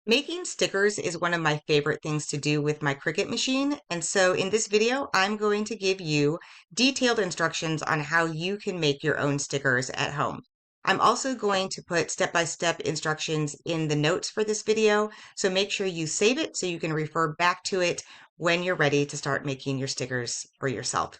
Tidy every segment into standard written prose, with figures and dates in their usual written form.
Making stickers is one of my favorite things to do with my Cricut machine, and so in this video, I'm going to give you detailed instructions on how you can make your own stickers at home. I'm also going to put step-by-step instructions in the notes for this video, so make sure you save it so you can refer back to it when you're ready to start making your stickers for yourself.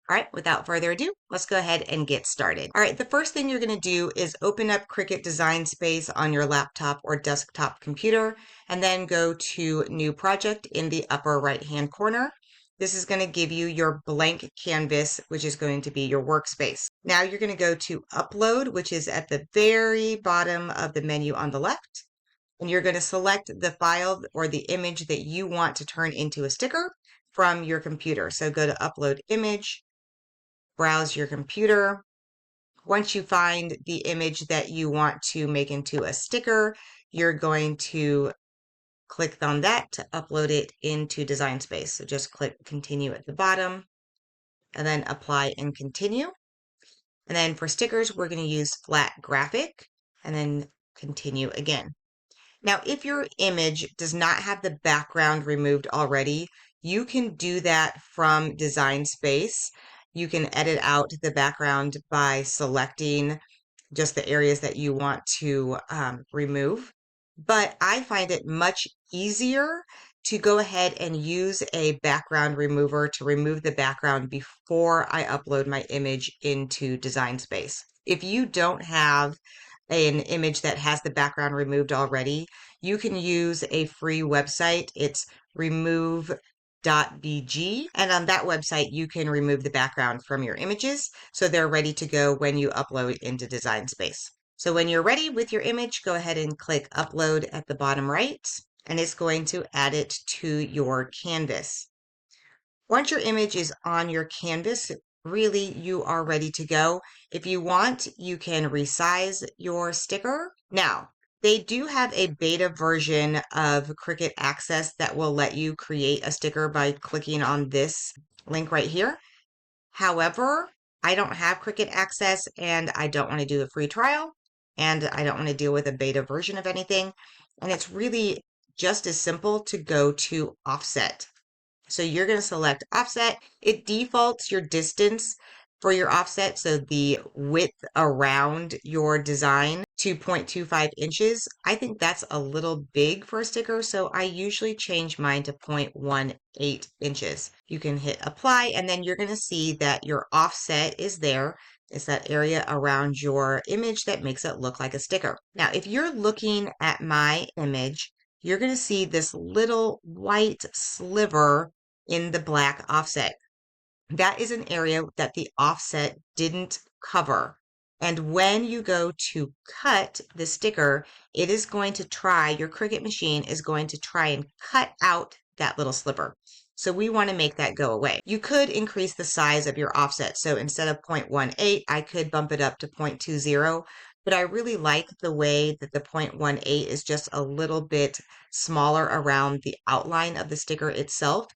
All right, without further ado, let's go ahead and get started. All right, the first thing you're going to do is open up Cricut Design Space on your laptop or desktop computer, and then go to New Project in the upper right-hand corner. This is going to give you your blank canvas, which is going to be your workspace. Now you're going to go to Upload, which is at the very bottom of the menu on the left. And you're going to select the file or the image that you want to turn into a sticker from your computer. So go to Upload Image, browse your computer. Once you find the image that you want to make into a sticker, you're going to click on that to upload it into Design Space. So just click Continue at the bottom and then Apply and Continue. And then for stickers, we're going to use Flat Graphic and then Continue again. Now, if your image does not have the background removed already, you can do that from Design Space. You can edit out the background by selecting just the areas that you want to remove. But I find it much easier to go ahead and use a background remover to remove the background before I upload my image into Design Space. If you don't have an image that has the background removed already, you can use a free website. It's remove.bg. And on that website, you can remove the background from your images so they're ready to go when you upload into Design Space. So when you're ready with your image, go ahead and click Upload at the bottom right, and it's going to add it to your canvas. Once your image is on your canvas, really you are ready to go. If you want, you can resize your sticker. Now, they do have a beta version of Cricut Access that will let you create a sticker by clicking on this link right here. However, I don't have Cricut Access and I don't want to do a free trial and I don't want to deal with a beta version of anything. And it's really just as simple to go to Offset. So you're going to select offset. It defaults your distance for your offset, so the width around your design to 0.25 inches. I think that's a little big for a sticker, so I usually change mine to 0.18 inches. You can hit apply, and then you're going to see that your offset is there. It's that area around your image that makes it look like a sticker. Now, if you're looking at my image, you're going to see this little white sliver in the black offset. That is an area that the offset didn't cover. And when you go to cut the sticker, it is going to try, your Cricut machine is going to try and cut out that little sliver. So we want to make that go away. You could increase the size of your offset. So instead of 0.18, I could bump it up to 0.20. But I really like the way that the 0.18 is just a little bit smaller around the outline of the sticker itself.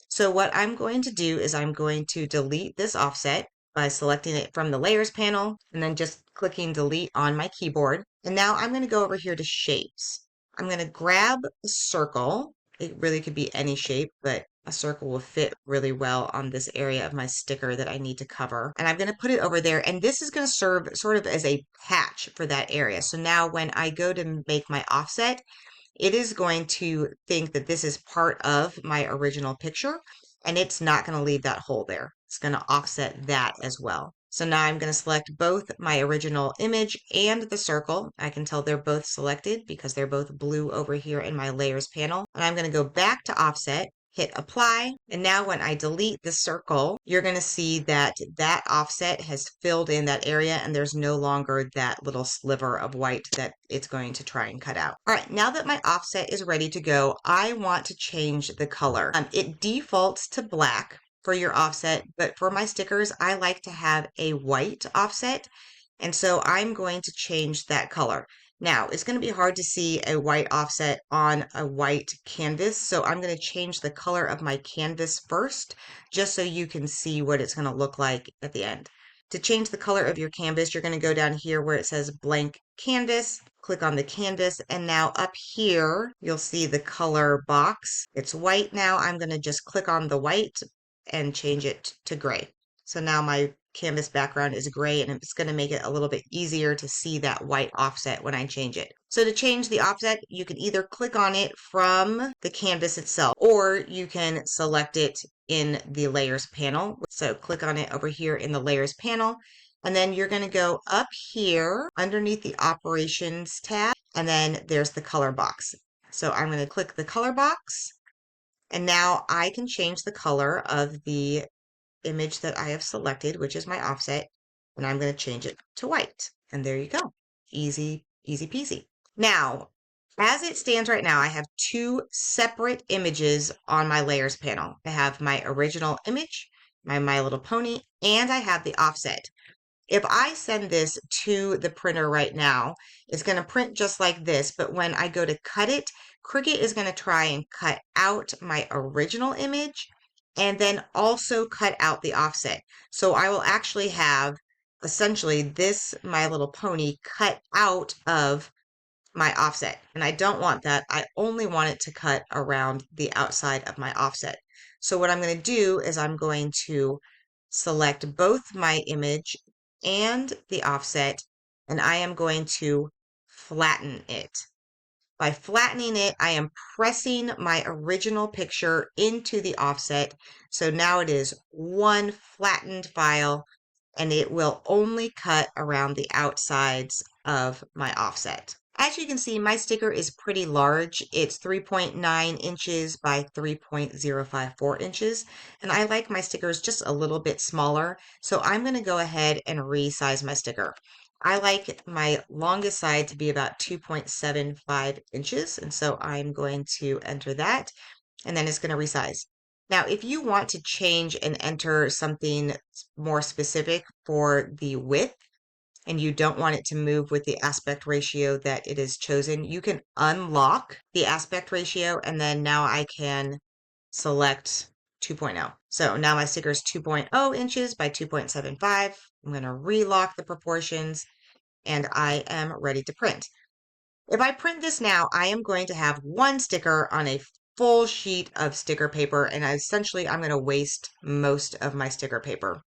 So what I'm going to do is I'm going to delete this offset by selecting it from the layers panel and then just clicking delete on my keyboard. And now I'm going to go over here to shapes. I'm going to grab a circle. It really could be any shape, but a circle will fit really well on this area of my sticker that I need to cover. And I'm going to put it over there. And this is going to serve sort of as a patch for that area. So now when I go to make my offset, it is going to think that this is part of my original picture, and it's not going to leave that hole there. It's going to offset that as well. So now I'm going to select both my original image and the circle. I can tell they're both selected because they're both blue over here in my layers panel. And I'm going to go back to offset, hit apply. And now when I delete the circle, you're going to see that that offset has filled in that area and there's no longer that little sliver of white that it's going to try and cut out. All right, now that my offset is ready to go, I want to change the color. It defaults to black for your offset, but for my stickers, I like to have a white offset. And so I'm going to change that color. Now, it's going to be hard to see a white offset on a white canvas, so I'm going to change the color of my canvas first, just so you can see what it's going to look like at the end. To change the color of your canvas, you're going to go down here where it says blank canvas, click on the canvas, and now up here, you'll see the color box. It's white now. I'm going to just click on the white and change it to gray. So now my canvas background is gray, and it's going to make it a little bit easier to see that white offset when I change it. So to change the offset, you can either click on it from the canvas itself, or you can select it in the layers panel. So click on it over here in the layers panel, and then you're going to go up here underneath the operations tab, and then there's the color box. So I'm going to click the color box, and now I can change the color of the image that I have selected, which is my offset, and I'm going to change it to white. And there you go. Easy, easy peasy. Now, as it stands right now, I have two separate images on my layers panel. I have my original image, my My Little Pony, and I have the offset. If I send this to the printer right now, it's going to print just like this, but when I go to cut it, Cricut is going to try and cut out my original image and then also cut out the offset. So I will actually have essentially this My Little Pony cut out of my offset. And I don't want that. I only want it to cut around the outside of my offset. So what I'm going to do is I'm going to select both my image and the offset, and I am going to flatten it. By flattening it, I am pressing my original picture into the offset. So now it is one flattened file, and it will only cut around the outsides of my offset. As you can see, my sticker is pretty large. It's 3.9 inches by 3.054 inches, and I like my stickers just a little bit smaller, so I'm going to go ahead and resize my sticker. I like my longest side to be about 2.75 inches, and so I'm going to enter that, and then it's going to resize. Now, if you want to change and enter something more specific for the width, and you don't want it to move with the aspect ratio that it is chosen, you can unlock the aspect ratio, and then now I can select 2.0. So now my sticker is 2.0 inches by 2.75. I'm going to relock the proportions, and I am ready to print. If I print this now, I am going to have one sticker on a full sheet of sticker paper, and essentially I'm going to waste most of my sticker paper.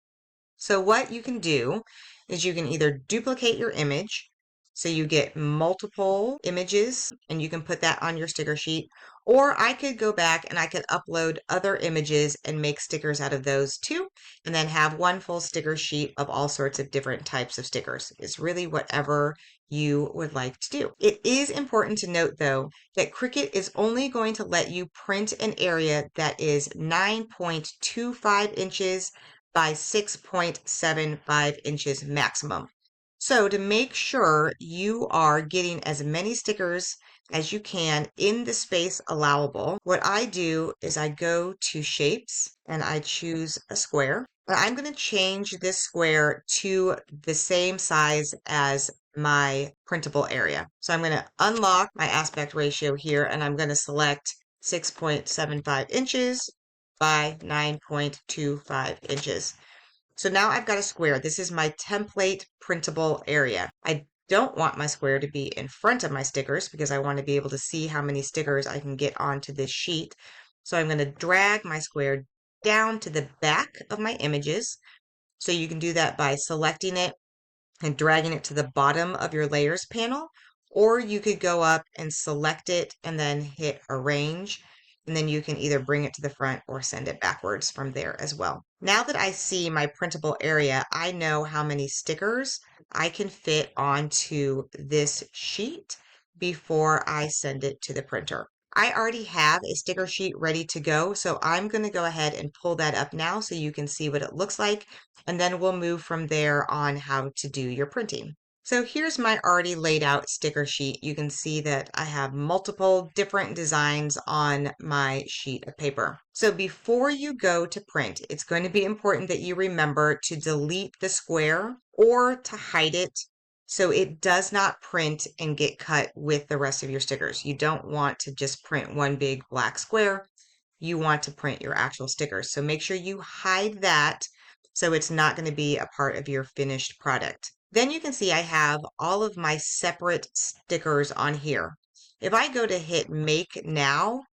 So what you can do is you can either duplicate your image, so you get multiple images and you can put that on your sticker sheet, or I could go back and I could upload other images and make stickers out of those too, and then have one full sticker sheet of all sorts of different types of stickers. It's really whatever you would like to do. It is important to note though that Cricut is only going to let you print an area that is 9.25 inches by 6.75 inches maximum. So to make sure you are getting as many stickers as you can in the space allowable, what I do is I go to shapes and I choose a square. And I'm going to change this square to the same size as my printable area. So I'm going to unlock my aspect ratio here, and I'm going to select 6.75 inches by 9.25 inches. So now I've got a square. This is my template printable area. I don't want my square to be in front of my stickers because I want to be able to see how many stickers I can get onto this sheet. So I'm going to drag my square down to the back of my images. So you can do that by selecting it and dragging it to the bottom of your layers panel, or you could go up and select it and then hit arrange, and then you can either bring it to the front or send it backwards from there as well. Now that I see my printable area, I know how many stickers I can fit onto this sheet before I send it to the printer. I already have a sticker sheet ready to go, so I'm going to go ahead and pull that up now so you can see what it looks like, and then we'll move from there on how to do your printing. So here's my already laid out sticker sheet. You can see that I have multiple different designs on my sheet of paper. So before you go to print, it's going to be important that you remember to delete the square or to hide it so it does not print and get cut with the rest of your stickers. You don't want to just print one big black square. You want to print your actual stickers. So make sure you hide that so it's not going to be a part of your finished product. Then you can see I have all of my separate stickers on here. If I go to hit Make Now,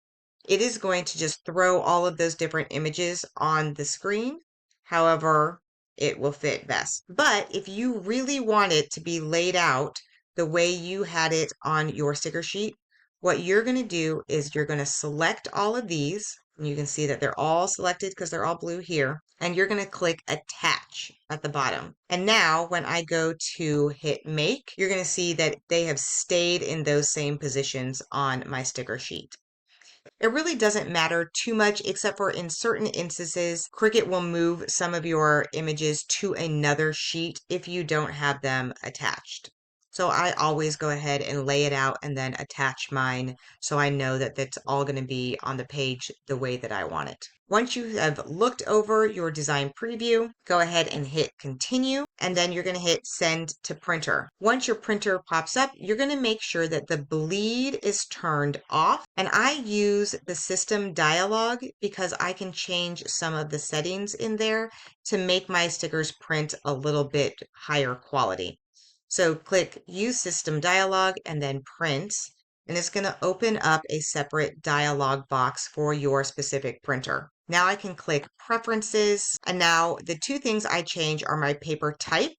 it is going to just throw all of those different images on the screen. However, it will fit best. But if you really want it to be laid out the way you had it on your sticker sheet, what you're going to do is you're going to select all of these. And you can see that they're all selected because they're all blue here. And you're going to click Attach at the bottom. And now when I go to hit Make, you're going to see that they have stayed in those same positions on my sticker sheet. It really doesn't matter too much, except for in certain instances, Cricut will move some of your images to another sheet if you don't have them attached. So I always go ahead and lay it out and then attach mine so I know that that's all going to be on the page the way that I want it. Once you have looked over your design preview, go ahead and hit continue, and then you're going to hit send to printer. Once your printer pops up, you're going to make sure that the bleed is turned off. And I use the system dialog because I can change some of the settings in there to make my stickers print a little bit higher quality. So click use system dialog and then print, and it's going to open up a separate dialog box for your specific printer. Now I can click preferences, and now the two things I change are my paper type.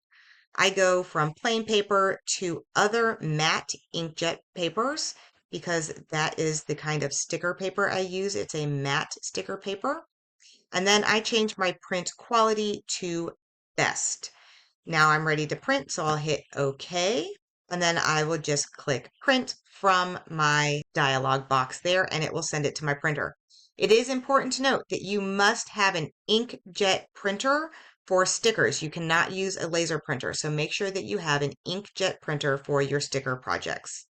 I go from plain paper to other matte inkjet papers because that is the kind of sticker paper I use. It's a matte sticker paper. And then I change my print quality to best. Now I'm ready to print, so I'll hit OK. And then I will just click print from my dialog box there, and it will send it to my printer. It is important to note that you must have an inkjet printer for stickers. You cannot use a laser printer, so make sure that you have an inkjet printer for your sticker projects.